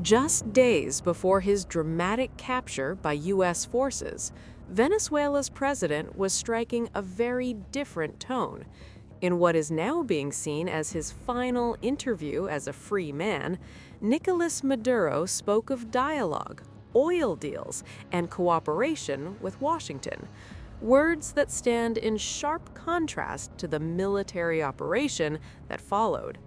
Just days before his dramatic capture by U.S. forces, Venezuela's president was striking a very different tone. In what is now being seen as his final interview as a free man, Nicolás Maduro spoke of dialogue, oil deals, and cooperation with Washington, words that stand in sharp contrast to the military operation that followed.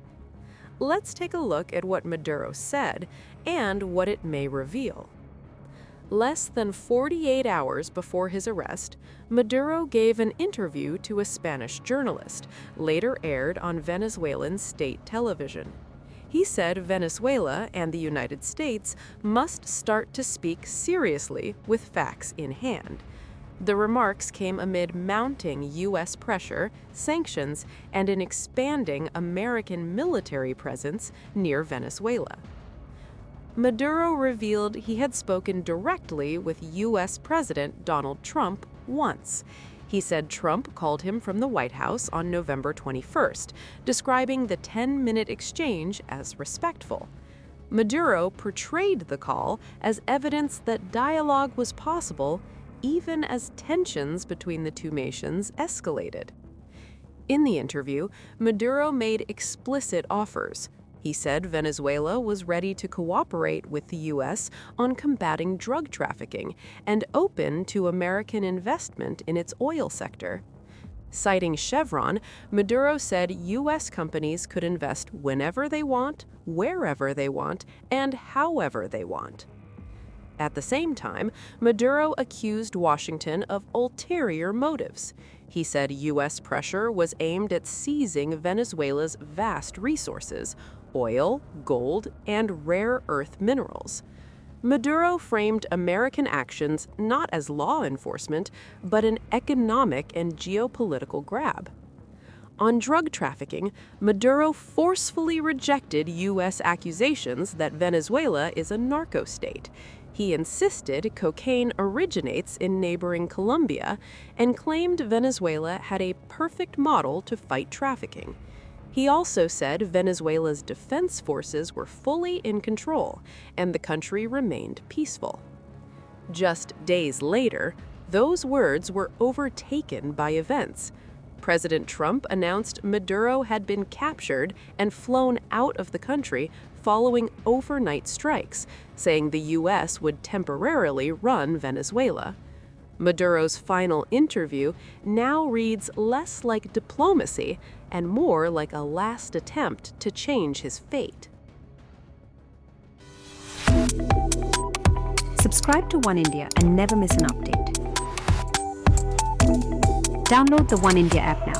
Let's take a look at what Maduro said and what it may reveal. Less than 48 hours before his arrest, Maduro gave an interview to a Spanish journalist, later aired on Venezuelan state television. He said Venezuela and the United States must start to speak seriously with facts in hand. The remarks came amid mounting U.S. pressure, sanctions, and an expanding American military presence near Venezuela. Maduro revealed he had spoken directly with U.S. President Donald Trump once. He said Trump called him from the White House on November 21st, describing the 10-minute exchange as respectful. Maduro portrayed the call as evidence that dialogue was possible even as tensions between the two nations escalated. In the interview, Maduro made explicit offers. He said Venezuela was ready to cooperate with the U.S. on combating drug trafficking and open to American investment in its oil sector. Citing Chevron, Maduro said U.S. companies could invest whenever they want, wherever they want, and however they want. At the same time, Maduro accused Washington of ulterior motives. He said U.S. pressure was aimed at seizing Venezuela's vast resources, oil, gold, and rare earth minerals. Maduro framed American actions not as law enforcement, but an economic and geopolitical grab. On drug trafficking, Maduro forcefully rejected U.S. accusations that Venezuela is a narco-state. He insisted cocaine originates in neighboring Colombia and claimed Venezuela had a perfect model to fight trafficking. He also said Venezuela's defense forces were fully in control and the country remained peaceful. Just days later, those words were overtaken by events. President Trump announced Maduro had been captured and flown out of the country following overnight strikes, saying the U.S. would temporarily run Venezuela. Maduro's final interview now reads less like diplomacy and more like a last attempt to change his fate. Subscribe to One India and never miss an update. Download the One India app now.